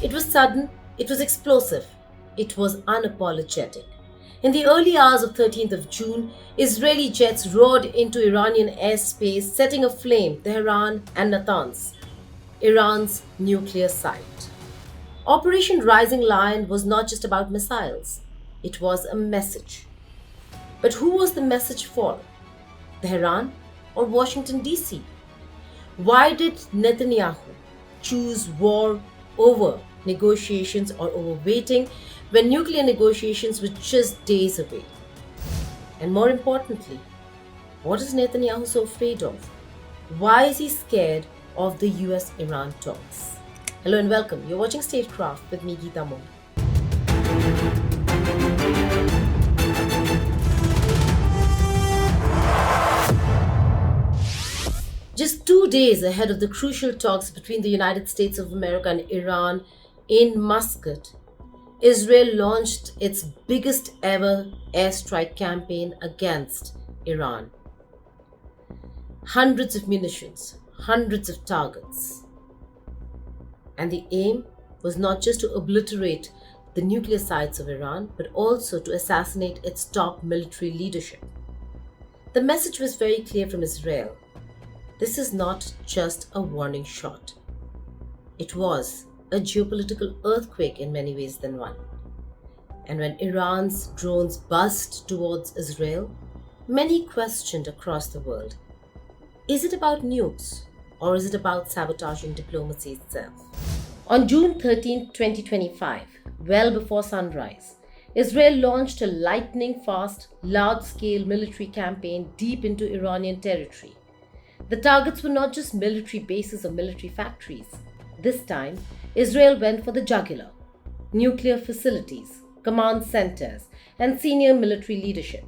It was sudden, it was explosive, it was unapologetic. In the early hours of 13th of June, Israeli jets roared into Iranian airspace, setting aflame Tehran and Natanz, Iran's nuclear site. Operation Rising Lion was not just about missiles, it was a message. But who was the message for? Tehran or Washington, D.C.? Why did Netanyahu choose war over negotiations or over waiting when nuclear negotiations were just days away? And more importantly, what is Netanyahu so afraid of? Why is he scared of the US-Iran talks? Hello and welcome. You're watching Statecraft with me, Geeta Mon. Just 2 days ahead of the crucial talks between the United States of America and Iran in Muscat, Israel launched its biggest ever airstrike campaign against Iran. Hundreds of munitions, hundreds of targets. And the aim was not just to obliterate the nuclear sites of Iran, but also to assassinate its top military leadership. The message was very clear from Israel. This is not just a warning shot. It was a geopolitical earthquake in many ways than one. And when Iran's drones buzzed towards Israel, many questioned across the world, is it about nukes or is it about sabotaging diplomacy itself? On June 13, 2025, well before sunrise, Israel launched a lightning-fast, large-scale military campaign deep into Iranian territory. The targets were not just military bases or military factories. This time, Israel went for the jugular: nuclear facilities, command centers, and senior military leadership.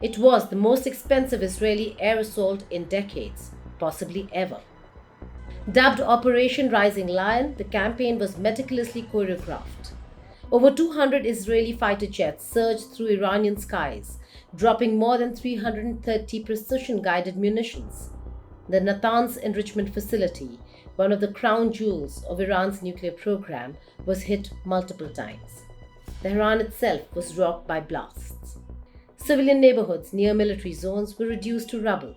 It was the most expensive Israeli air assault in decades, possibly ever. Dubbed Operation Rising Lion, the campaign was meticulously choreographed. Over 200 Israeli fighter jets surged through Iranian skies, dropping more than 330 precision-guided munitions. The Natanz enrichment facility, one of the crown jewels of Iran's nuclear program, was hit multiple times. Tehran itself was rocked by blasts. Civilian neighborhoods near military zones were reduced to rubble.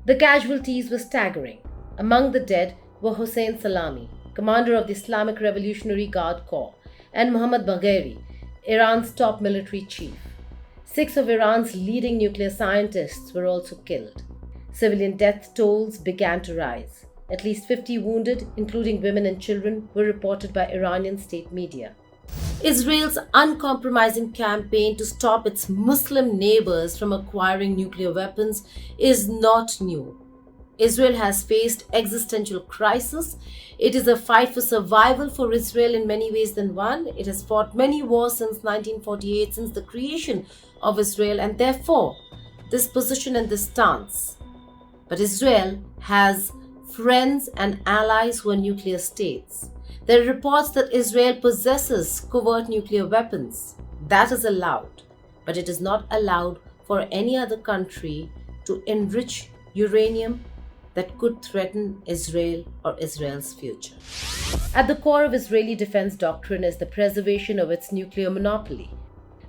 The casualties were staggering. Among the dead were Hossein Salami, commander of the Islamic Revolutionary Guard Corps, and Mohammad Bagheri, Iran's top military chief. 6 of Iran's leading nuclear scientists were also killed. Civilian death tolls began to rise. At least 50 wounded, including women and children, were reported by Iranian state media. Israel's uncompromising campaign to stop its Muslim neighbors from acquiring nuclear weapons is not new. Israel has faced existential crisis. It is a fight for survival for Israel in many ways than one. It has fought many wars since 1948, since the creation of Israel, and therefore this position and this stance. But Israel has friends and allies who are nuclear states. There are reports that Israel possesses covert nuclear weapons. That is allowed, but it is not allowed for any other country to enrich uranium that could threaten Israel or Israel's future. At the core of Israeli defense doctrine is the preservation of its nuclear monopoly.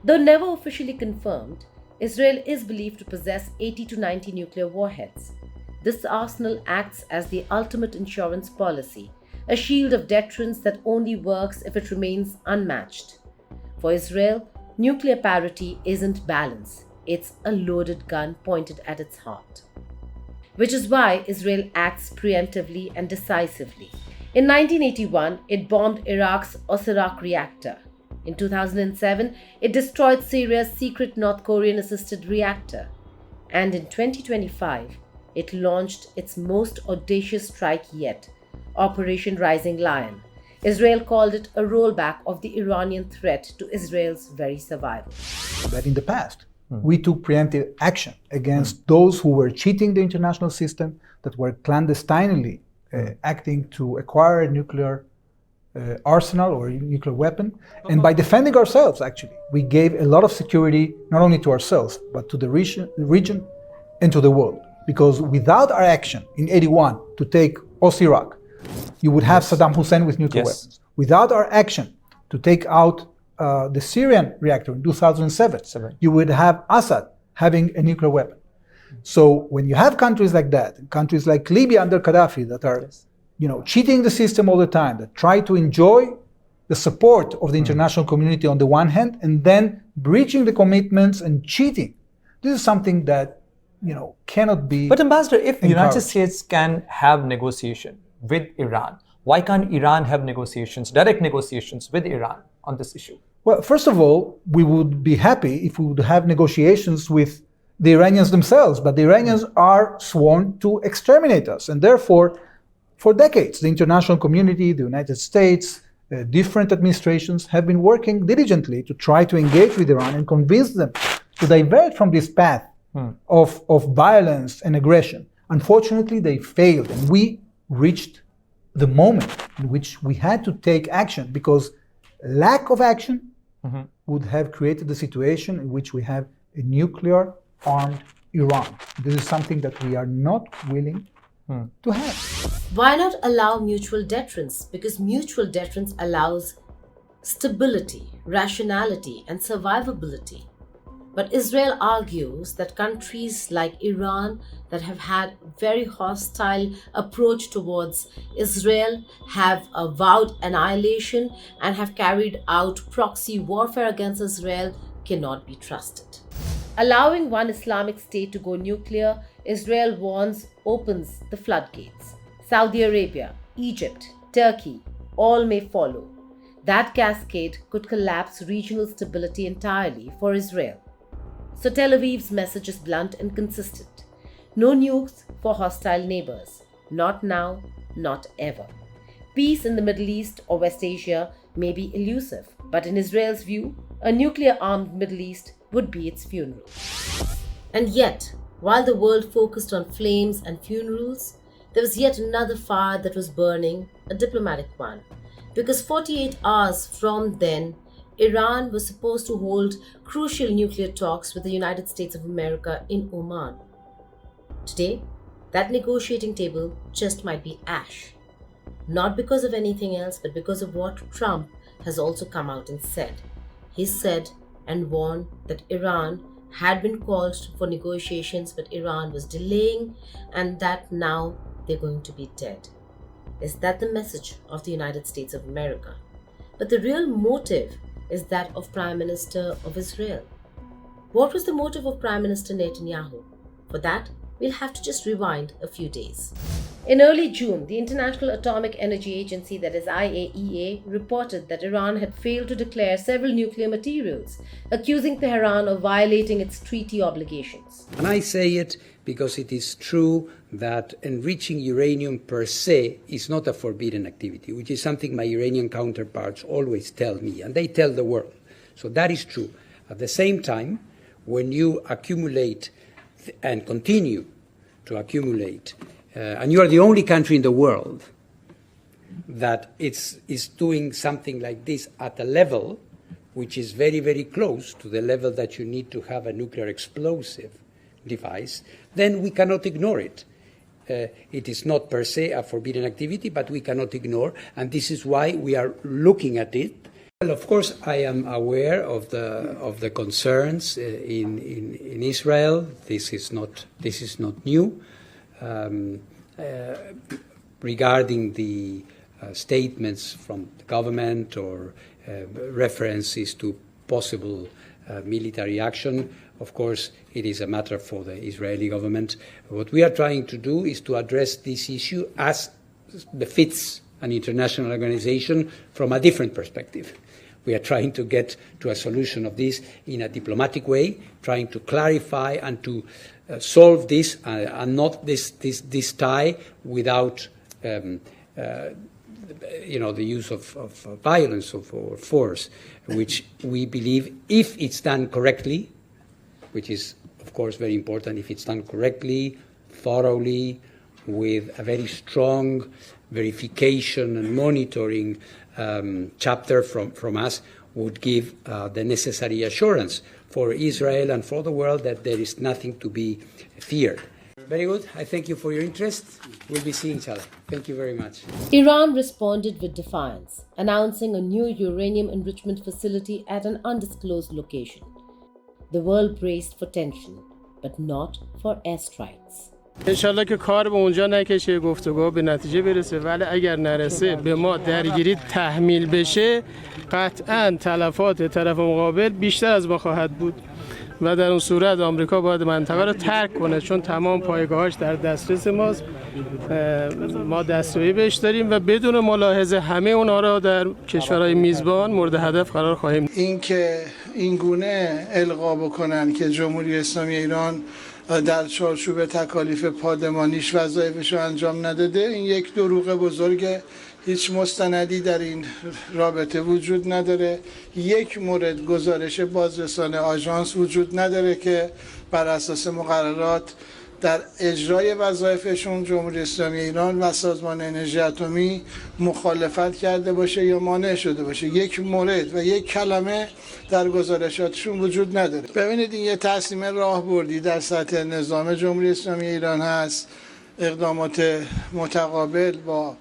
Though never officially confirmed, Israel is believed to possess 80 to 90 nuclear warheads. This arsenal acts as the ultimate insurance policy, a shield of deterrence that only works if it remains unmatched. For Israel, nuclear parity isn't balance, it's a loaded gun pointed at its heart. Which is why Israel acts preemptively and decisively. In 1981, it bombed Iraq's Osirak reactor. In 2007, it destroyed Syria's secret North Korean-assisted reactor. And in 2025, it launched its most audacious strike yet, Operation Rising Lion. Israel called it a rollback of the Iranian threat to Israel's very survival. But in the past, we took preemptive action against those who were cheating the international system, that were clandestinely acting to acquire a nuclear arsenal or a nuclear weapon. And by defending ourselves, actually, we gave a lot of security, not only to ourselves, but to the region and to the world. Because without our action in 81 to take Osirak, you would have Saddam Hussein with nuclear weapons. Without our action to take out the Syrian reactor in 2007, you would have Assad having a nuclear weapon. So when you have countries like that, countries like Libya under Gaddafi that are, cheating the system all the time, that try to enjoy the support of the international community on the one hand, and then breaching the commitments and cheating, this is something that, cannot be. But Ambassador, if the United States can have negotiation with Iran, why can't Iran have negotiations, direct negotiations with Iran on this issue? Well, first of all, we would be happy if we would have negotiations with the Iranians themselves, but the Iranians are sworn to exterminate us. And therefore, for decades, the international community, the United States, different administrations have been working diligently to try to engage with Iran and convince them to divert from this path of violence and aggression. Unfortunately, they failed, and we reached the moment in which we had to take action, because lack of action would have created the situation in which we have a nuclear-armed Iran. This is something that we are not willing to have. Why not allow mutual deterrence? Because mutual deterrence allows stability, rationality, and survivability. But Israel argues that countries like Iran that have had very hostile approach towards Israel, have vowed annihilation, and have carried out proxy warfare against Israel cannot be trusted. Allowing one Islamic state to go nuclear, Israel warns, opens the floodgates. Saudi Arabia, Egypt, Turkey, all may follow. That cascade could collapse regional stability entirely for Israel. So Tel Aviv's message is blunt and consistent. No nukes for hostile neighbors. Not now, not ever. Peace in the Middle East or West Asia may be elusive, but in Israel's view, a nuclear-armed Middle East would be its funeral. And yet, while the world focused on flames and funerals, there was yet another fire that was burning, a diplomatic one. Because 48 hours from then, Iran was supposed to hold crucial nuclear talks with the United States of America in Oman. Today, that negotiating table just might be ash. Not because of anything else, but because of what Trump has also come out and said. He said and warned that Iran had been called for negotiations, but Iran was delaying, and that now they're going to be dead. Is that the message of the United States of America? But the real motive is that of Prime Minister of Israel. What was the motive of Prime Minister Netanyahu? For that, we'll have to just rewind a few days. In early June, the International Atomic Energy Agency, that is IAEA, reported that Iran had failed to declare several nuclear materials, accusing Tehran of violating its treaty obligations. And I say it because it is true that enriching uranium per se is not a forbidden activity, which is something my Iranian counterparts always tell me, and they tell the world. So that is true. At the same time, when you accumulate and continue to accumulate, and you are the only country in the world that is doing something like this at a level which is very, very close to the level that you need to have a nuclear explosive device, then we cannot ignore it. It is not per se a forbidden activity, but we cannot ignore, and this is why we are looking at it. Well, of course, I am aware of the concerns in Israel. This is not new. Regarding the statements from the government or references to possible military action, of course, it is a matter for the Israeli government. What we are trying to do is to address this issue as befits an international organization from a different perspective. We are trying to get to a solution of this in a diplomatic way, trying to clarify and to solve this and not this tie without the use of violence or force, which we believe, if it's done correctly, which is of course very important, if it's done correctly, thoroughly, with a very strong verification and monitoring chapter from us, would give the necessary assurance for Israel and for the world that there is nothing to be feared. Very good. I thank you for your interest. We'll be seeing each other. Thank you very much. Iran responded with defiance, announcing a new uranium enrichment facility at an undisclosed location. The world braced for tension, but not for airstrikes. انشالله که کار به اونجا نکشه، گفتگو به نتیجه برسه، ولی اگر نرسه به ما درگیری تحمیل بشه قطعاً تلفات طرف مقابل بیشتر از ما خواهد بود و در اون صورت آمریکا باید منطقه رو ترک کنه، چون تمام پایگاهاش در دسترس ماست. ما دسترسی بهش داریم و بدون ملاحظه همه اونها را در کشورهای میزبان مورد هدف قرار خواهیم. این گونه القا بکنن که جمهوری اسلامی ایران در چارچوب تکالیف پادمانیش وظایفش رو انجام نداده، این یک دروغ بزرگ. هیچ مستندی در این رابطه وجود نداره. یک مورد گزارش بازرسان آژانس وجود نداره که بر اساس مقررات در اجرای وظایفشون جمهوری اسلامی ایران و سازمان انرژی اتمی مخالفت کرده باشه یا مانع شده باشه. یک مورد و یک کلمه در گزارشاتشون وجود نداره. ببینید این یه تصمیم راهبردی در سطح نظام جمهوری اسلامی ایران هست. اقدامات متقابل با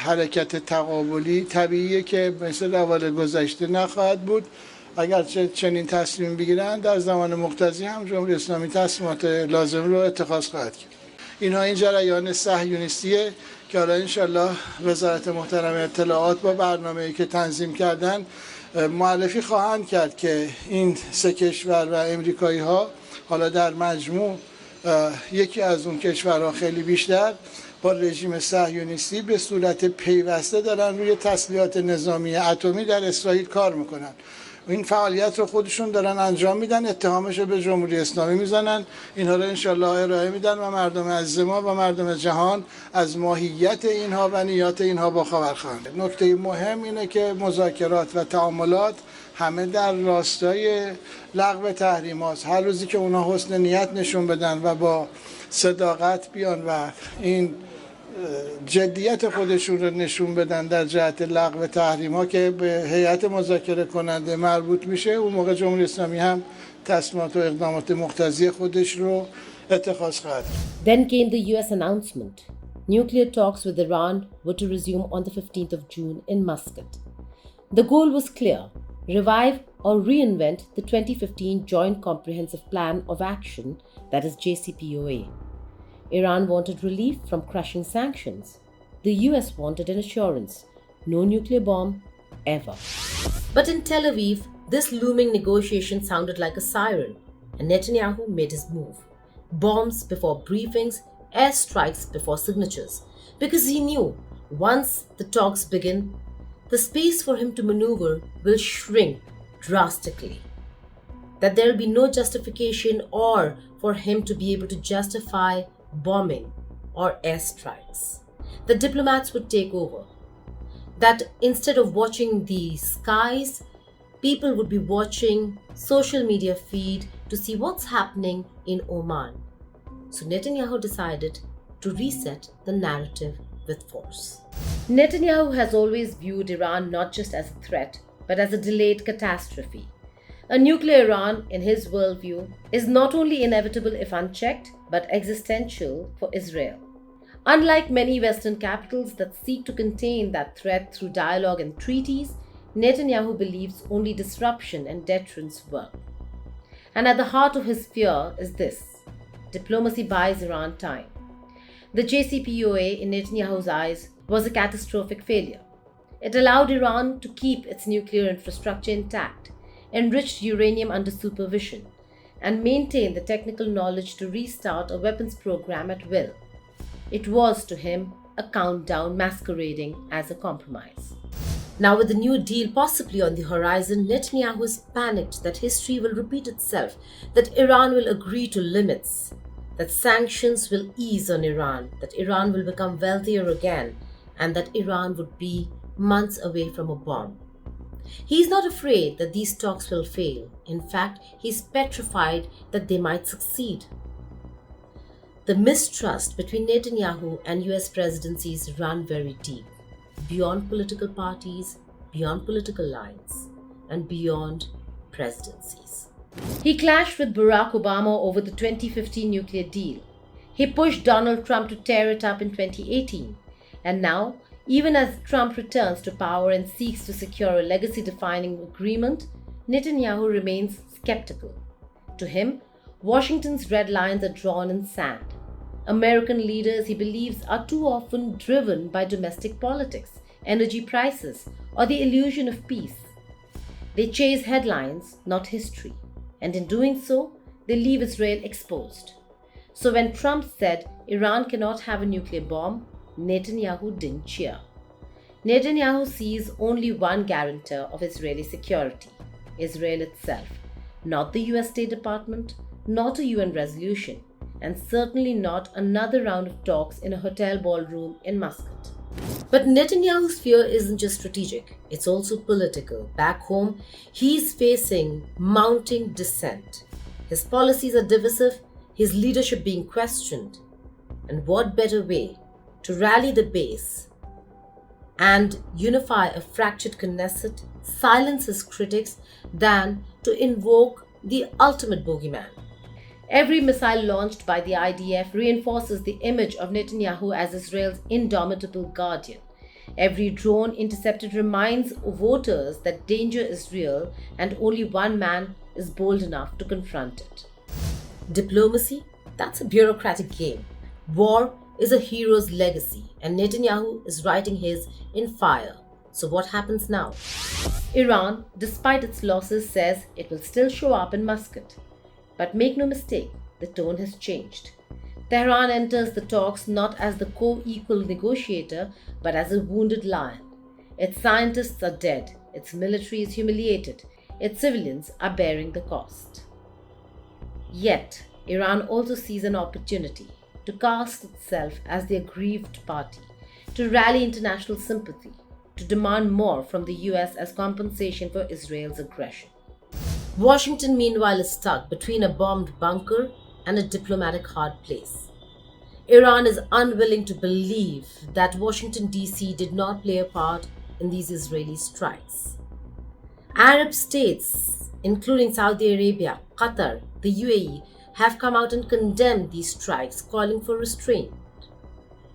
حرکت تقابلی طبیعیه که مثل روال گذشته نخواهد بود. اگرچه چنین تصمیم بگیرن در زمان مقتضی هم جمهوری اسلامی تصمیمات لازم رو اتخاذ خواهد کرد. اینها این جریان صهیونیستیه که حالا انشالله وزارت محترم اطلاعات با برنامه‌ای که تنظیم کردن معرفی خواهند کرد که این سه کشور و امریکایی ها حالا در مجموع یکی از اون کشورها خیلی بیشتر با رژیم صهیونیستی به صورت پیوسته دارن روی تسلیحات نظامی اتمی در اسرائیل کار میکنن. این فعالیت رو خودشون دارن انجام میدن، اتهامش رو به جمهوری اسلامی میزنن. اینها رو انشالله ارائه میدن و مردم عزیز ما و مردم جهان از ماهیت اینها و نیات اینها باخبر خواهند. نکته مهم اینه که مذاکرات و تعاملات همه در راستای لغو تحریمات. هر روزی که اونها حسن نیت نشون بدن و با صداقت بیان و این جدیت خودشون رو نشون بدن در جهت لغو تحریم‌ها که به هیئت مذاکره کننده مربوط میشه، اون موقع جمهوری اسلامی هم تصمیمات و اقدامات مقتضی خودش رو اتخاذ خواهد. Then came the US announcement. Nuclear talks with Iran were to resume on the 15th of June in Muscat. The goal was clear: revive or reinvent the 2015 Joint Comprehensive Plan of Action, that is JCPOA. Iran wanted relief from crushing sanctions. The US wanted an assurance: no nuclear bomb, ever. But in Tel Aviv, this looming negotiation sounded like a siren, and Netanyahu made his move. Bombs before briefings, airstrikes before signatures, because he knew once the talks begin, the space for him to maneuver will shrink drastically. That there will be no justification or for him to be able to justify bombing or airstrikes. The diplomats would take over. That instead of watching the skies, people would be watching social media feed to see what's happening in Oman. So Netanyahu decided to reset the narrative with force. Netanyahu has always viewed Iran not just as a threat, but as a delayed catastrophe. A nuclear Iran, in his worldview, is not only inevitable if unchecked, but existential for Israel. Unlike many Western capitals that seek to contain that threat through dialogue and treaties, Netanyahu believes only disruption and deterrence work. And at the heart of his fear is this: diplomacy buys Iran time. The JCPOA, in Netanyahu's eyes, was a catastrophic failure. It allowed Iran to keep its nuclear infrastructure intact, enriched uranium under supervision, and maintain the technical knowledge to restart a weapons program at will. It was, to him, a countdown masquerading as a compromise. Now, with the new deal possibly on the horizon, Netanyahu is panicked that history will repeat itself, that Iran will agree to limits, that sanctions will ease on Iran, that Iran will become wealthier again, and that Iran would be months away from a bomb. He is not afraid that these talks will fail. In fact, he is petrified that they might succeed. The mistrust between Netanyahu and US presidencies run very deep, beyond political parties, beyond political lines, and beyond presidencies. He clashed with Barack Obama over the 2015 nuclear deal. He pushed Donald Trump to tear it up in 2018. And now, even as Trump returns to power and seeks to secure a legacy-defining agreement, Netanyahu remains skeptical. To him, Washington's red lines are drawn in sand. American leaders, he believes, are too often driven by domestic politics, energy prices, or the illusion of peace. They chase headlines, not history, and in doing so, they leave Israel exposed. So when Trump said Iran cannot have a nuclear bomb, Netanyahu didn't cheer. Netanyahu sees only one guarantor of Israeli security, Israel itself, not the US State Department, not a UN resolution, and certainly not another round of talks in a hotel ballroom in Muscat. But Netanyahu's fear isn't just strategic, it's also political. Back home, he's facing mounting dissent. His policies are divisive, his leadership being questioned. And what better way to rally the base and unify a fractured Knesset, silence his critics, than to invoke the ultimate bogeyman? Every missile launched by the IDF reinforces the image of Netanyahu as Israel's indomitable guardian. Every drone intercepted reminds voters that danger is real and only one man is bold enough to confront it. Diplomacy? That's a bureaucratic game. War is a hero's legacy, and Netanyahu is writing his in fire. So what happens now? Iran, despite its losses, says it will still show up in Muscat. But make no mistake, the tone has changed. Tehran enters the talks not as the co-equal negotiator, but as a wounded lion. Its scientists are dead, its military is humiliated, its civilians are bearing the cost. Yet, Iran also sees an opportunity to cast itself as the aggrieved party, to rally international sympathy, to demand more from the US as compensation for Israel's aggression. Washington, meanwhile, is stuck between a bombed bunker and a diplomatic hard place. Iran is unwilling to believe that Washington, D.C. did not play a part in these Israeli strikes. Arab states, including Saudi Arabia, Qatar, the UAE, have come out and condemned these strikes, calling for restraint.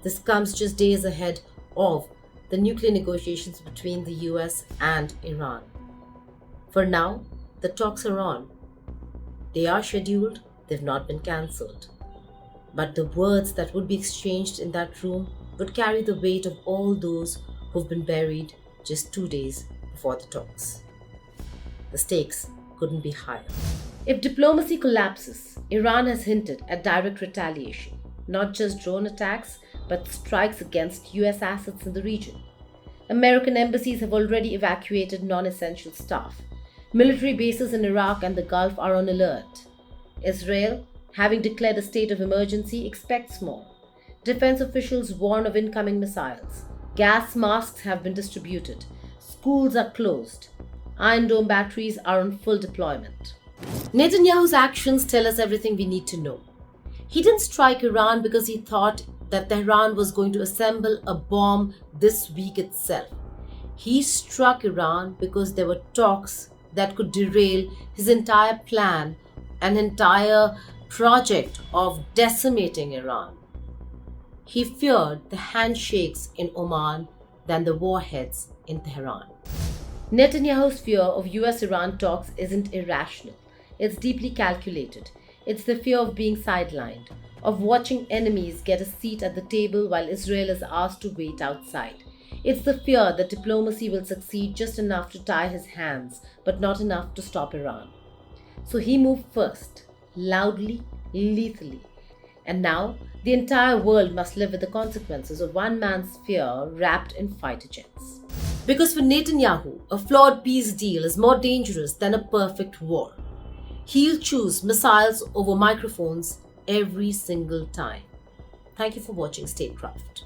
This comes just days ahead of the nuclear negotiations between the US and Iran. For now, the talks are on. They are scheduled, they've not been cancelled. But the words that would be exchanged in that room would carry the weight of all those who've been buried just 2 days before the talks. The stakes couldn't be higher. If diplomacy collapses, Iran has hinted at direct retaliation, not just drone attacks, but strikes against US assets in the region. American embassies have already evacuated non-essential staff. Military bases in Iraq and the Gulf are on alert. Israel, having declared a state of emergency, expects more. Defense officials warn of incoming missiles. Gas masks have been distributed. Schools are closed. Iron Dome batteries are on full deployment. Netanyahu's actions tell us everything we need to know. He didn't strike Iran because he thought that Tehran was going to assemble a bomb this week itself. He struck Iran because there were talks that could derail his entire plan, an entire project of decimating Iran. He feared the handshakes in Oman than the warheads in Tehran. Netanyahu's fear of US-Iran talks isn't irrational. It's deeply calculated. It's the fear of being sidelined, of watching enemies get a seat at the table while Israel is asked to wait outside. It's the fear that diplomacy will succeed just enough to tie his hands, but not enough to stop Iran. So he moved first, loudly, lethally. And now, the entire world must live with the consequences of one man's fear wrapped in fighter jets. Because for Netanyahu, a flawed peace deal is more dangerous than a perfect war. He'll choose missiles over microphones every single time. Thank you for watching Statecraft.